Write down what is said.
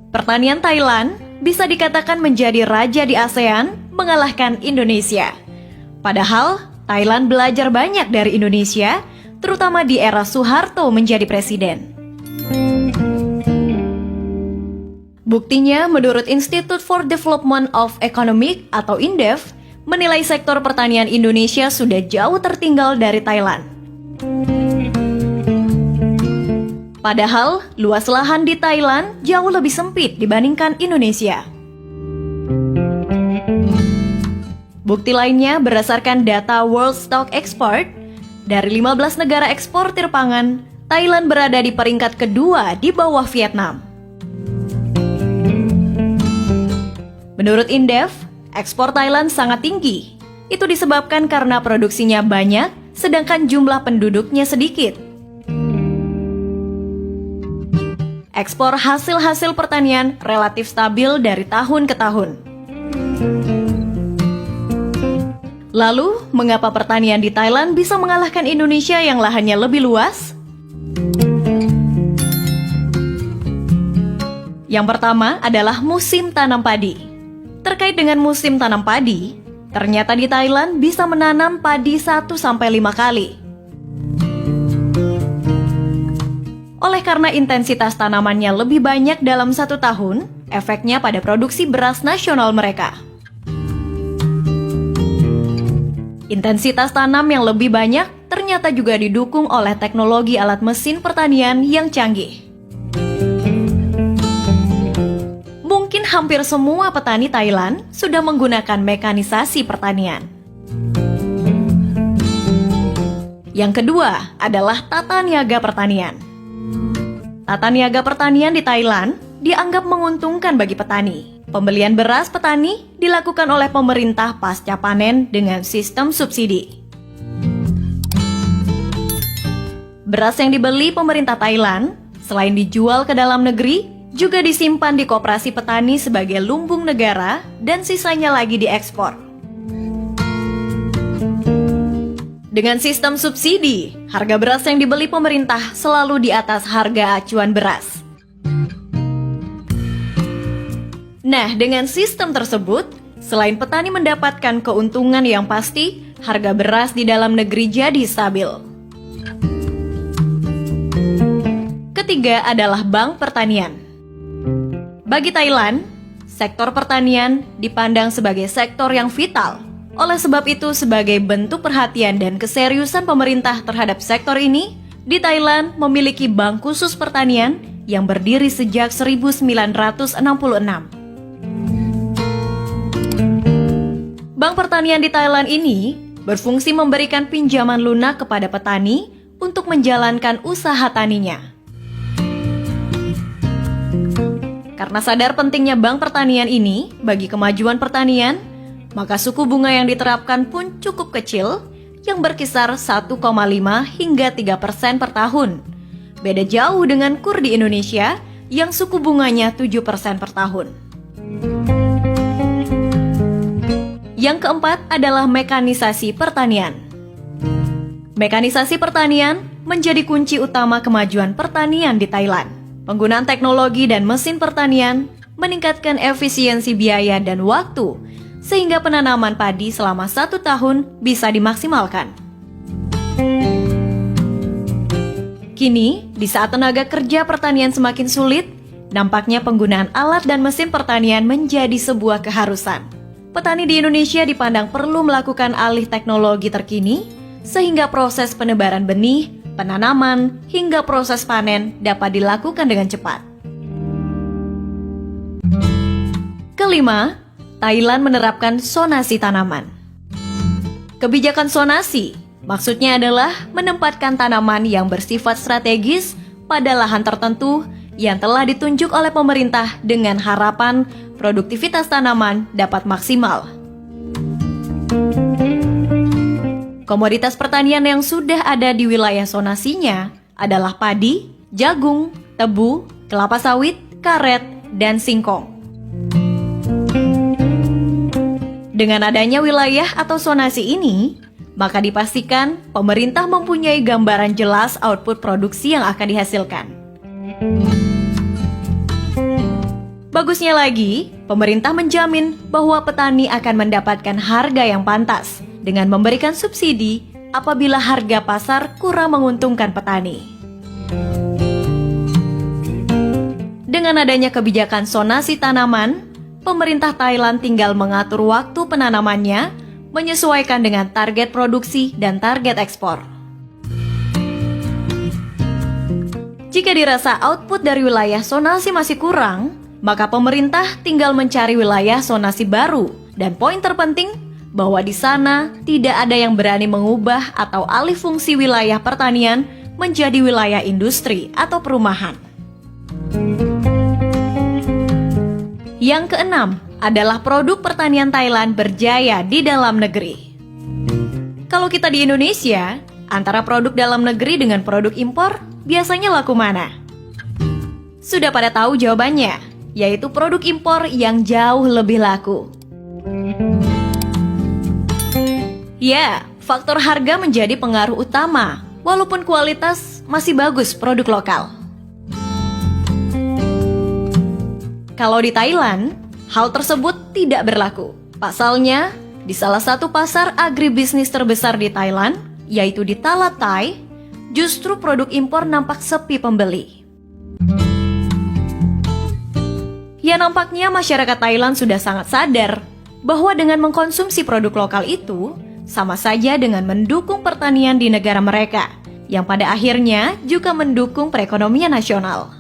Pertanian Thailand bisa dikatakan menjadi raja di ASEAN, mengalahkan Indonesia. Padahal, Thailand belajar banyak dari Indonesia, terutama di era Soeharto menjadi presiden. Buktinya, menurut Institute for Development of Economic atau INDEF, menilai sektor pertanian Indonesia sudah jauh tertinggal dari Thailand. Padahal, luas lahan di Thailand jauh lebih sempit dibandingkan Indonesia. Bukti lainnya berdasarkan data World Stock Export, dari 15 negara eksportir pangan, Thailand berada di peringkat kedua di bawah Vietnam. Menurut INDEF, ekspor Thailand sangat tinggi. Itu disebabkan karena produksinya banyak, sedangkan jumlah penduduknya sedikit. Ekspor hasil-hasil pertanian relatif stabil dari tahun ke tahun. Lalu, mengapa pertanian di Thailand bisa mengalahkan Indonesia yang lahannya lebih luas? Yang pertama adalah musim tanam padi. Terkait dengan musim tanam padi, ternyata di Thailand bisa menanam padi 1-5 kali. Oleh karena intensitas tanamannya lebih banyak dalam 1 tahun, efeknya pada produksi beras nasional mereka. Intensitas tanam yang lebih banyak ternyata juga didukung oleh teknologi alat mesin pertanian yang canggih. Mungkin hampir semua petani Thailand sudah menggunakan mekanisasi pertanian. Yang kedua adalah tata niaga pertanian. Tata niaga pertanian di Thailand dianggap menguntungkan bagi petani. Pembelian beras petani dilakukan oleh pemerintah pasca panen dengan sistem subsidi. Beras yang dibeli pemerintah Thailand, selain dijual ke dalam negeri, juga disimpan di koperasi petani sebagai lumbung negara dan sisanya lagi diekspor. Dengan sistem subsidi, harga beras yang dibeli pemerintah selalu di atas harga acuan beras. Nah, dengan sistem tersebut, selain petani mendapatkan keuntungan yang pasti, harga beras di dalam negeri jadi stabil. Ketiga adalah Bank Pertanian. Bagi Thailand, sektor pertanian dipandang sebagai sektor yang vital. Oleh sebab itu, sebagai bentuk perhatian dan keseriusan pemerintah terhadap sektor ini, di Thailand memiliki bank khusus pertanian yang berdiri sejak 1966. Bank pertanian di Thailand ini berfungsi memberikan pinjaman lunak kepada petani untuk menjalankan usaha taninya. Karena sadar pentingnya bank pertanian ini bagi kemajuan pertanian, maka suku bunga yang diterapkan pun cukup kecil, yang berkisar 1,5 hingga 3% per tahun. Beda jauh dengan KUR di Indonesia yang suku bunganya 7% per tahun. Yang keempat adalah mekanisasi pertanian. Mekanisasi pertanian menjadi kunci utama kemajuan pertanian di Thailand. Penggunaan teknologi dan mesin pertanian meningkatkan efisiensi biaya dan waktu, sehingga penanaman padi selama 1 tahun bisa dimaksimalkan. Kini, di saat tenaga kerja pertanian semakin sulit, nampaknya penggunaan alat dan mesin pertanian menjadi sebuah keharusan. Petani di Indonesia dipandang perlu melakukan alih teknologi terkini, sehingga proses penebaran benih, penanaman, hingga proses panen dapat dilakukan dengan cepat. Kelima, Thailand menerapkan sonasi tanaman. Kebijakan sonasi maksudnya adalah menempatkan tanaman yang bersifat strategis pada lahan tertentu yang telah ditunjuk oleh pemerintah dengan harapan produktivitas tanaman dapat maksimal. Komoditas pertanian yang sudah ada di wilayah sonasinya adalah padi, jagung, tebu, kelapa sawit, karet, dan singkong. Dengan adanya wilayah atau sonasi ini, maka dipastikan pemerintah mempunyai gambaran jelas output produksi yang akan dihasilkan. Bagusnya lagi, pemerintah menjamin bahwa petani akan mendapatkan harga yang pantas dengan memberikan subsidi apabila harga pasar kurang menguntungkan petani. Dengan adanya kebijakan zonasi tanaman, pemerintah Thailand tinggal mengatur waktu penanamannya menyesuaikan dengan target produksi dan target ekspor. Jika dirasa output dari wilayah zonasi masih kurang, maka pemerintah tinggal mencari wilayah zonasi baru. Dan poin terpenting, bahwa di sana tidak ada yang berani mengubah atau alih fungsi wilayah pertanian menjadi wilayah industri atau perumahan. Yang keenam adalah produk pertanian Thailand berjaya di dalam negeri. Kalau kita di Indonesia, antara produk dalam negeri dengan produk impor, biasanya laku mana? Sudah pada tahu jawabannya, yaitu produk impor yang jauh lebih laku. Ya, faktor harga menjadi pengaruh utama, walaupun kualitas masih bagus produk lokal. Kalau di Thailand, hal tersebut tidak berlaku. Pasalnya, di salah satu pasar agribisnis terbesar di Thailand, yaitu di Talatai, justru produk impor nampak sepi pembeli. Ya, nampaknya masyarakat Thailand sudah sangat sadar bahwa dengan mengkonsumsi produk lokal itu sama saja dengan mendukung pertanian di negara mereka, yang pada akhirnya juga mendukung perekonomian nasional.